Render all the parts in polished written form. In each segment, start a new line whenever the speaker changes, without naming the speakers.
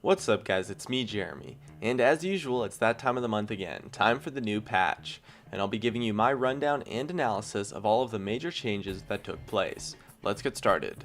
What's up guys, it's me Jeremy, and as usual it's that time of the month again, time for the new patch, and I'll be giving you my rundown and analysis of all of the major changes that took place. Let's get started.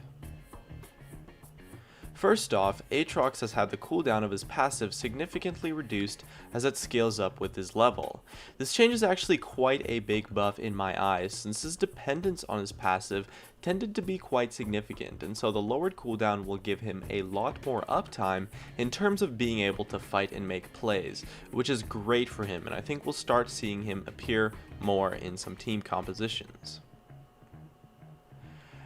First off, Aatrox has had the cooldown of his passive significantly reduced as it scales up with his level. This change is actually quite a big buff in my eyes, since his dependence on his passive tended to be quite significant, and so the lowered cooldown will give him a lot more uptime in terms of being able to fight and make plays, which is great for him, and I think we'll start seeing him appear more in some team compositions.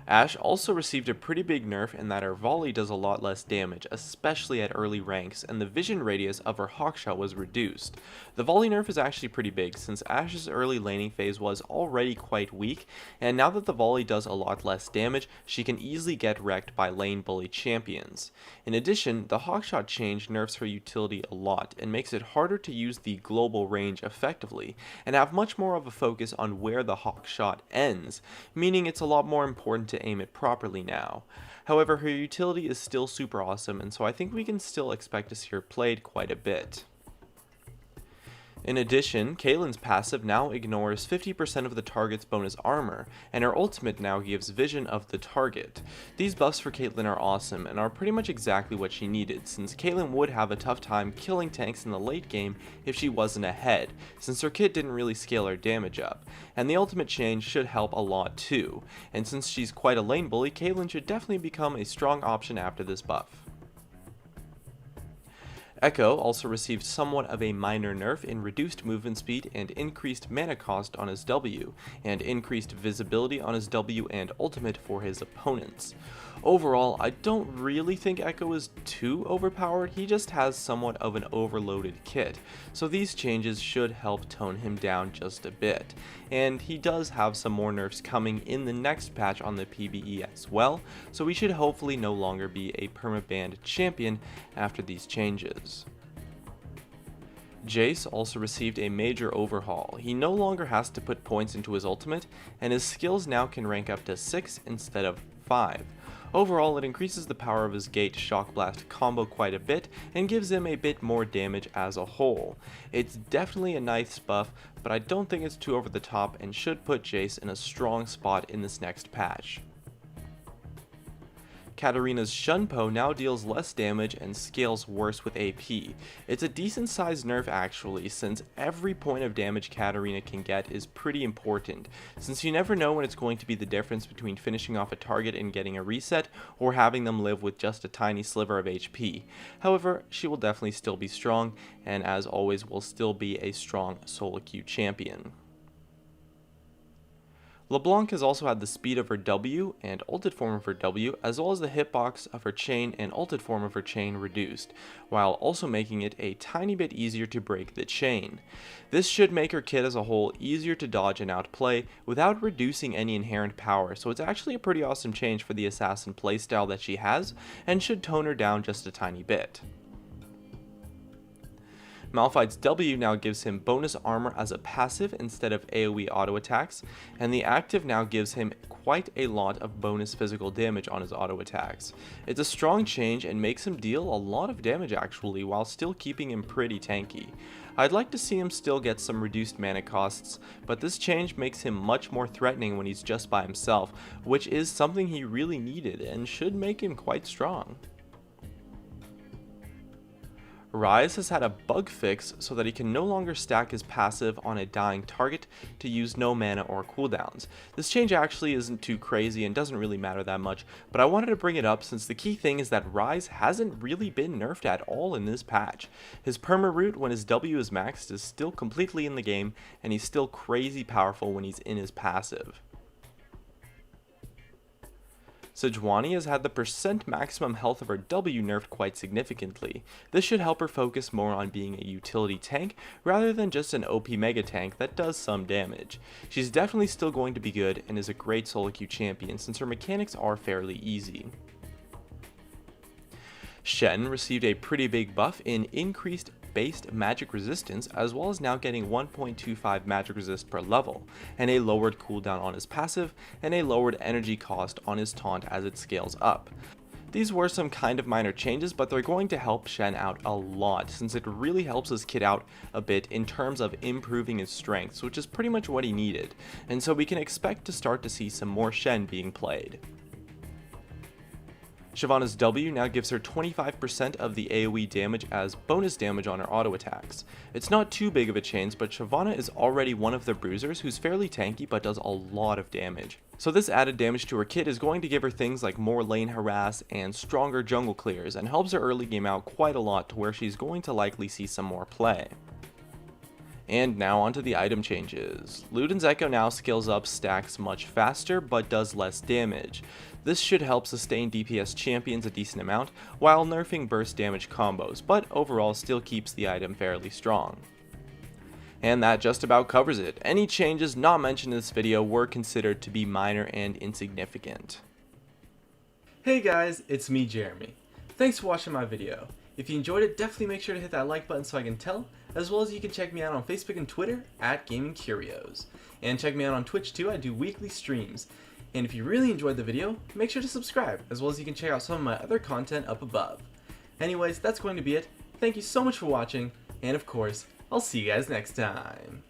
Ashe also received a pretty big nerf in that her volley does a lot less damage, especially at early ranks, and the vision radius of her hawkshot was reduced. The volley nerf is actually pretty big, since Ashe's early laning phase was already quite weak, and now that the volley does a lot less damage, she can easily get wrecked by lane bully champions. In addition, the hawkshot change nerfs her utility a lot, and makes it harder to use the global range effectively, and have much more of a focus on where the hawkshot ends, meaning it's a lot more important to aim it properly now. However, her utility is still super awesome, and so I think we can still expect to see her played quite a bit. In addition, Caitlyn's passive now ignores 50% of the target's bonus armor, and her ultimate now gives vision of the target. These buffs for Caitlyn are awesome, and are pretty much exactly what she needed, since Caitlyn would have a tough time killing tanks in the late game if she wasn't ahead, since her kit didn't really scale her damage up, and the ultimate change should help a lot too, and since she's quite a lane bully, Caitlyn should definitely become a strong option after this buff. Echo also received somewhat of a minor nerf in reduced movement speed and increased mana cost on his W, and increased visibility on his W and ultimate for his opponents. Overall, I don't really think Echo is too overpowered, he just has somewhat of an overloaded kit, so these changes should help tone him down just a bit. And he does have some more nerfs coming in the next patch on the PvE as well, so he should hopefully no longer be a permabanned champion after these changes. Jace also received a major overhaul. He no longer has to put points into his ultimate, and his skills now can rank up to 6 instead of 5. Overall, it increases the power of his Gate Shock Blast combo quite a bit, and gives him a bit more damage as a whole. It's definitely a nice buff, but I don't think it's too over the top and should put Jace in a strong spot in this next patch. Katarina's Shunpo now deals less damage and scales worse with AP. It's a decent sized nerf actually, since every point of damage Katarina can get is pretty important, since you never know when it's going to be the difference between finishing off a target and getting a reset, or having them live with just a tiny sliver of HP. However, she will definitely still be strong, and as always will still be a strong solo queue champion. LeBlanc has also had the speed of her W and ulted form of her W, as well as the hitbox of her chain and ulted form of her chain reduced, while also making it a tiny bit easier to break the chain. This should make her kit as a whole easier to dodge and outplay without reducing any inherent power, so it's actually a pretty awesome change for the assassin playstyle that she has, and should tone her down just a tiny bit. Malphite's W now gives him bonus armor as a passive instead of AoE auto attacks, and the active now gives him quite a lot of bonus physical damage on his auto attacks. It's a strong change and makes him deal a lot of damage actually, while still keeping him pretty tanky. I'd like to see him still get some reduced mana costs, but this change makes him much more threatening when he's just by himself, which is something he really needed and should make him quite strong. Ryze has had a bug fix so that he can no longer stack his passive on a dying target to use no mana or cooldowns. This change actually isn't too crazy and doesn't really matter that much, but I wanted to bring it up since the key thing is that Ryze hasn't really been nerfed at all in this patch. His perma root when his W is maxed is still completely in the game, and he's still crazy powerful when he's in his passive. Sejuani has had the percent maximum health of her W nerfed quite significantly. This should help her focus more on being a utility tank rather than just an OP mega tank that does some damage. She's definitely still going to be good and is a great solo queue champion since her mechanics are fairly easy. Shen received a pretty big buff in increased based magic resistance, as well as now getting 1.25 magic resist per level, and a lowered cooldown on his passive, and a lowered energy cost on his taunt as it scales up. These were some kind of minor changes, but they're going to help Shen out a lot, since it really helps his kid out a bit in terms of improving his strengths, which is pretty much what he needed, and so we can expect to start to see some more Shen being played. Shyvana's W now gives her 25% of the AoE damage as bonus damage on her auto attacks. It's not too big of a change, but Shyvana is already one of the bruisers who's fairly tanky but does a lot of damage. So this added damage to her kit is going to give her things like more lane harass and stronger jungle clears, and helps her early game out quite a lot to where she's going to likely see some more play. And now onto the item changes. Luden's Echo now scales up stacks much faster but does less damage. This should help sustain DPS champions a decent amount while nerfing burst damage combos, but overall still keeps the item fairly strong. And that just about covers it. Any changes not mentioned in this video were considered to be minor and insignificant.
Hey guys, it's me, Jeremy. Thanks for watching my video. If you enjoyed it, definitely make sure to hit that like button so I can tell, as well as you can check me out on Facebook and Twitter at Gaming Curios. And check me out on Twitch too, I do weekly streams. And if you really enjoyed the video, make sure to subscribe, as well as you can check out some of my other content up above. Anyways, that's going to be it. Thank you so much for watching, and of course, I'll see you guys next time.